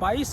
22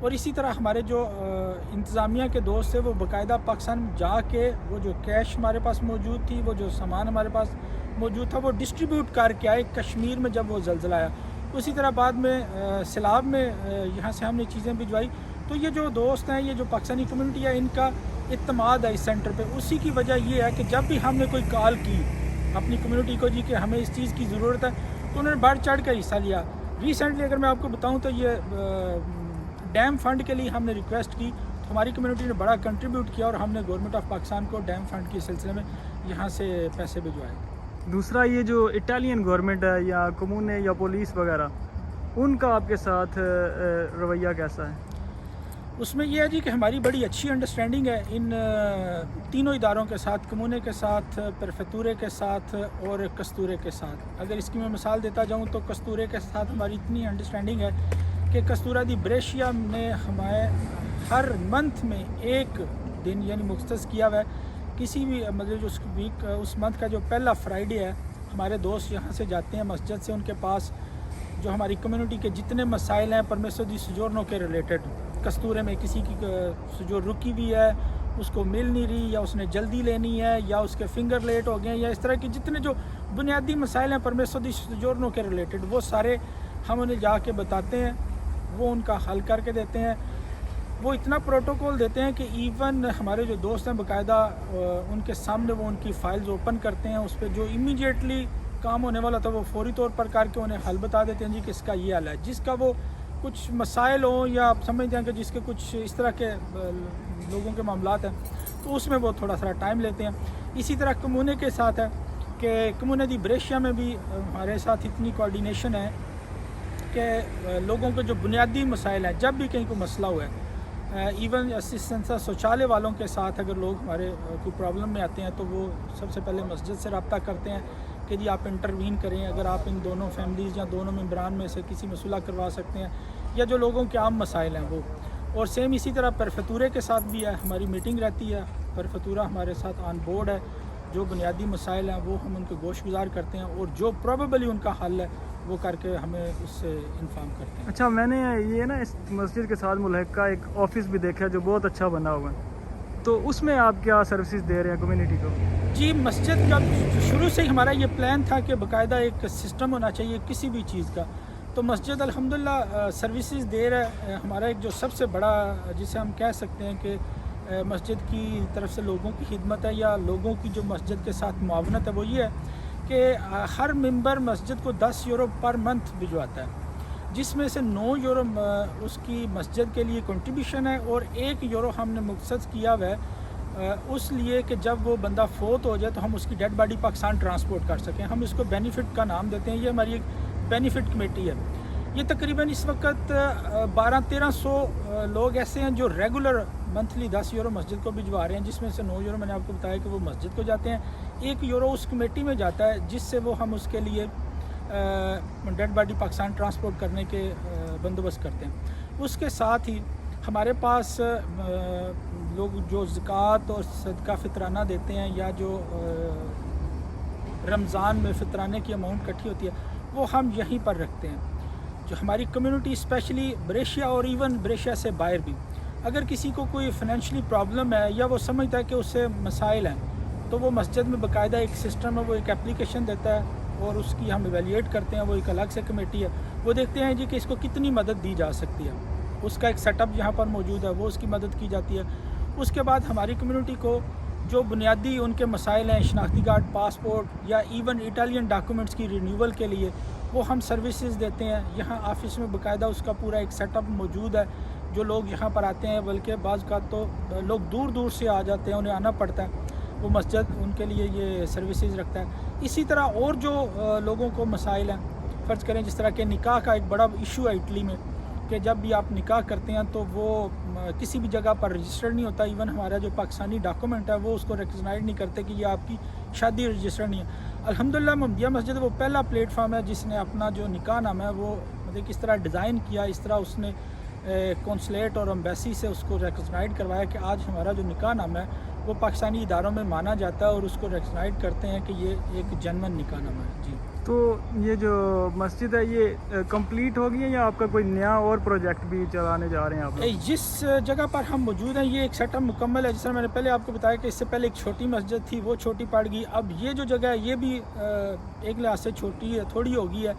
اور اسی طرح ہمارے جو انتظامیہ کے دوست تھے وہ باقاعدہ پاکستان جا کے وہ جو کیش ہمارے پاس موجود تھی، وہ جو سامان ہمارے پاس موجود تھا، وہ ڈسٹریبیوٹ کر کے آئے کشمیر میں جب وہ زلزلہ آیا۔ اسی طرح بعد میں سیلاب میں یہاں سے ہم نے چیزیں بھجوائی۔ تو یہ جو دوست ہیں، یہ جو پاکستانی کمیونٹی ہے، ان کا اعتماد ہے اس سینٹر پہ۔ اسی کی وجہ یہ ہے کہ جب بھی ہم نے کوئی کال کی اپنی کمیونٹی کو جی کہ ہمیں اس چیز کی ضرورت ہے، تو انہوں نے بڑھ چڑھ کر حصہ لیا۔ ریسنٹلی اگر میں آپ کو بتاؤں تو یہ ڈیم فنڈ کے لیے ہم نے ریکویسٹ کی، تو ہماری کمیونٹی نے بڑا کنٹریبیوٹ کیا اور ہم نے گورنمنٹ آف پاکستان کو ڈیم فنڈ کے سلسلے میں یہاں سے پیسے بھجوائے۔ دوسرا یہ جو اٹالین گورنمنٹ ہے یا کمونے یا پولیس وغیرہ، ان کا آپ کے ساتھ رویہ کیسا ہے؟ اس میں یہ ہے جی کہ ہماری بڑی اچھی انڈرسٹینڈنگ ہے ان تینوں اداروں کے ساتھ، کمونے کے ساتھ، پرفیکٹورے کے ساتھ اور کستورے کے ساتھ۔ اگر اس کی میں مثال دیتا جاؤں تو کستورے کے ساتھ ہماری اتنی انڈرسٹینڈنگ ہے کہ کستورہ دی بریشیا نے ہمیں ہر منتھ میں ایک دن یعنی مختص کیا ہوا ہے، کسی بھی مطلب جو اس منتھ کا جو پہلا فرائیڈے ہے، ہمارے دوست یہاں سے جاتے ہیں مسجد سے، ان کے پاس جو ہماری کمیونٹی کے جتنے مسائل ہیں پرمیسو دی سجورنو کے ریلیٹڈ، کستورے میں کسی کی سجور رکی ہوئی ہے، اس کو مل نہیں رہی، یا اس نے جلدی لینی ہے، یا اس کے فنگر لیٹ ہو گئے ہیں، یا اس طرح کی جتنے جو بنیادی مسائل ہیں پرمیسو دی سجورنو کے ریلیٹڈ، وہ سارے ہم انہیں جا کے بتاتے ہیں، وہ ان کا حل کر کے دیتے ہیں۔ وہ اتنا پروٹوکول دیتے ہیں کہ ایون ہمارے جو دوست ہیں باقاعدہ ان کے سامنے وہ ان کی فائلز اوپن کرتے ہیں، اس پہ جو امیڈیٹلی کام ہونے والا تھا وہ فوری طور پر کر کے انہیں حل بتا دیتے ہیں جی کہ اس کا یہ حل ہے، جس کا وہ کچھ مسائل ہوں یا آپ سمجھتے ہیں کہ جس کے کچھ اس طرح کے لوگوں کے معاملات ہیں تو اس میں وہ تھوڑا سا ٹائم لیتے ہیں۔ اسی طرح کمونے کے ساتھ ہے کہ کمونے دی بریشیا میں بھی ہمارے ساتھ اتنی کوارڈینیشن ہے کہ لوگوں کے جو بنیادی مسائل ہیں، جب بھی کہیں کوئی مسئلہ ہوا ہے، ایون اسسٹنس شوچالے والوں کے ساتھ اگر لوگ ہمارے کوئی پرابلم میں آتے ہیں تو وہ سب سے پہلے مسجد سے رابطہ کرتے ہیں کہ جی آپ انٹروین کریں، اگر آپ ان دونوں فیملیز یا دونوں ممبران میں سے کسی میں صلح کروا سکتے ہیں، یا جو لوگوں کے عام مسائل ہیں وہ۔ اور سیم اسی طرح پرفتورے کے ساتھ بھی ہے، ہماری میٹنگ رہتی ہے، پرفتورہ ہمارے ساتھ آن بورڈ ہے، جو بنیادی مسائل ہیں وہ ہم ان کو گوش گزار کرتے ہیں، اور جو پروبیبلی ان کا حل ہے وہ کر کے ہمیں اس سے انفارم کرتے ہیں۔ اچھا، میں نے یہ نا اس مسجد کے ساتھ ملحقہ ایک آفس بھی دیکھا ہے جو بہت اچھا بنا ہوا ہے، تو اس میں آپ کیا سروسز دے رہے ہیں کمیونٹی کو؟ جی، مسجد کا شروع سے ہی ہمارا یہ پلان تھا کہ باقاعدہ ایک سسٹم ہونا چاہیے کسی بھی چیز کا، تو مسجد الحمدللہ سروسز دے رہا ہے۔ ہمارا ایک جو سب سے بڑا جسے ہم کہہ سکتے ہیں کہ مسجد کی طرف سے لوگوں کی خدمت ہے یا لوگوں کی جو مسجد کے ساتھ معاونت ہے، وہ یہ ہے کہ ہر ممبر مسجد کو 10 یورو پر منتھ بھجواتا ہے، جس میں سے 9 یورو اس کی مسجد کے لیے کنٹریبیوشن ہے، اور 1 یورو ہم نے مختص کیا ہوا ہے اس لیے کہ جب وہ بندہ فوت ہو جائے تو ہم اس کی ڈیڈ باڈی پاکستان ٹرانسپورٹ کر سکیں۔ ہم اس کو بینیفٹ کا نام دیتے ہیں، یہ ہماری ایک بینیفٹ کمیٹی ہے۔ یہ تقریباً اس وقت 1200-1300 لوگ ایسے ہیں جو ریگولر منتھلی 10 یورو مسجد کو بھجوا رہے ہیں، جس میں سے 9 یورو میں نے آپ کو بتایا کہ وہ مسجد کو جاتے ہیں، 1 یورو اس کمیٹی میں جاتا ہے جس سے وہ ہم اس کے لیے ڈیڈ باڈی پاکستان ٹرانسپورٹ کرنے کے بندوبست کرتے ہیں۔ اس کے ساتھ ہی ہمارے پاس لوگ جو زکوٰۃ اور صدقہ فطرانہ دیتے ہیں، یا جو رمضان میں فطرانے کی اماؤنٹ کٹھی ہوتی ہے، وہ ہم یہیں پر رکھتے ہیں۔ جو ہماری کمیونٹی اسپیشلی بریشیا اور ایون بریشیا سے باہر بھی، اگر کسی کو کوئی فائنینشلی پرابلم ہے یا وہ سمجھتا ہے کہ اس سے مسائل ہیں، تو وہ مسجد میں باقاعدہ ایک سسٹم ہے، وہ ایک اپلیکیشن دیتا ہے اور اس کی ہم ایویلیٹ کرتے ہیں، وہ ایک الگ سے کمیٹی ہے، وہ دیکھتے ہیں جی کہ اس کو کتنی مدد دی جا سکتی ہے، اس کا ایک سیٹ اپ یہاں پر موجود ہے، وہ اس کی مدد کی جاتی ہے۔ اس کے بعد ہماری کمیونٹی کو جو بنیادی ان کے مسائل ہیں، شناختی کارڈ، پاسپورٹ یا ایون اٹالین ڈاکومنٹس کی رینیول کے لیے، وہ ہم سروسز دیتے ہیں۔ یہاں آفس میں باقاعدہ اس کا پورا ایک سیٹ اپ موجود ہے، جو لوگ یہاں پر آتے ہیں، بلکہ بعض کا تو لوگ دور دور سے آ جاتے ہیں، انہیں آنا پڑتا ہے، وہ مسجد ان کے لیے یہ سروسز رکھتا ہے۔ اسی طرح اور جو لوگوں کو مسائل ہیں، فرض کریں جس طرح کہ نکاح کا ایک بڑا ایشو ہے اٹلی میں، کہ جب بھی آپ نکاح کرتے ہیں تو وہ کسی بھی جگہ پر رجسٹرڈ نہیں ہوتا، ایون ہمارا جو پاکستانی ڈاکومنٹ ہے وہ اس کو ریکگنائز نہیں کرتے کہ یہ آپ کی شادی رجسٹرڈ نہیں ہے۔ الحمدللہ محمدیہ مسجد وہ پہلا پلیٹ فارم ہے جس نے اپنا جو نکاح نام ہے وہ مطلب کس طرح ڈیزائن کیا، اس طرح اس نے کونسلیٹ اور امبیسی سے اس کو ریکگنائز کروایا کہ آج ہمارا جو نکاح نام ہے وہ پاکستانی اداروں میں مانا جاتا ہے اور اس کو ریکگنائز کرتے ہیں کہ یہ ایک جنون نکاح نامہ ہے. جی تو یہ جو مسجد ہے یہ کمپلیٹ ہو گئی ہے یا آپ کا کوئی نیا اور پروجیکٹ بھی چلانے جا رہے ہیں آپ؟ جس جگہ پر ہم موجود ہیں یہ ایک سیٹ اپ مکمل ہے. جس طرح میں نے پہلے آپ کو بتایا کہ اس سے پہلے ایک چھوٹی مسجد تھی، وہ چھوٹی پڑ گئی. اب یہ جو جگہ ہے یہ بھی ایک لحاظ سے چھوٹی ہے، تھوڑی ہو گئی ہے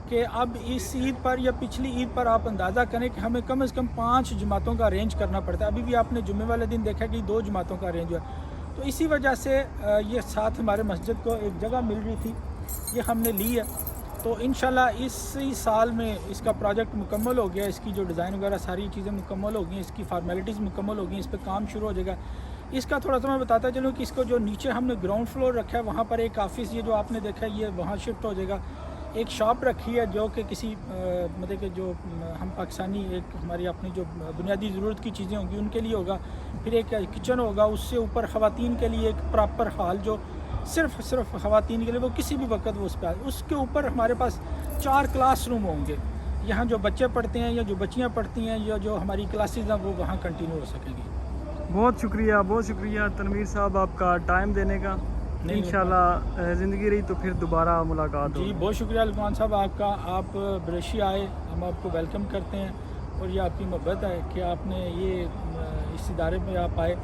کہ اب اس عید پر یا پچھلی عید پر آپ اندازہ کریں کہ ہمیں کم از کم 5 جماعتوں کا ارینج کرنا پڑتا ہے. ابھی بھی آپ نے جمعے والے دن دیکھا کہ 2 جماعتوں کا ارینج ہوا. تو اسی وجہ سے یہ ساتھ ہمارے مسجد کو ایک جگہ مل رہی تھی، یہ ہم نے لی ہے. تو انشاءاللہ اسی سال میں اس کا پروجیکٹ مکمل ہو گیا، اس کی جو ڈیزائن وغیرہ ساری چیزیں مکمل ہو گئی، اس کی فارمیلٹیز مکمل ہو گئی، اس پہ کام شروع ہو جائے گا. اس کا تھوڑا سا میں بتاتا چلوں کہ اس کو جو نیچے ہم نے گراؤنڈ فلور رکھا ہے وہاں پر ایک آفس، یہ جو آپ نے دیکھا ہے یہ وہاں شفٹ ہو جائے گا. ایک شاپ رکھی ہے جو کہ کسی مطلب کہ جو ہم پاکستانی ایک ہماری اپنی جو بنیادی ضرورت کی چیزیں ہوں گی ان کے لیے ہوگا. پھر ایک کچن ہوگا، اس سے اوپر خواتین کے لیے ایک پراپر ہال جو صرف خواتین کے لیے، وہ کسی بھی وقت وہ اس پہ اس کے اوپر ہمارے پاس 4 کلاس روم ہوں گے. یہاں جو بچے پڑھتے ہیں یا جو بچیاں پڑھتی ہیں یا جو ہماری کلاسز ہیں وہ وہاں کنٹینیو ہو سکیں گی. بہت شکریہ تنویر صاحب آپ کا ٹائم دینے کا. انشاءاللہ زندگی رہی تو پھر دوبارہ ملاقات ہوگی. جی بہت شکریہ لقمان صاحب آپ کا. آپ بریشی آئے، ہم آپ کو ویلکم کرتے ہیں اور یہ آپ کی محبت ہے کہ آپ نے یہ اس ادارے میں آپ آئے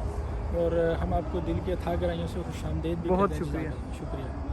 اور ہم آپ کو دل کے تھا گرائیوں سے خوش آمدید بھی بہت کہتے ہیں. شکریہ. شکریہ.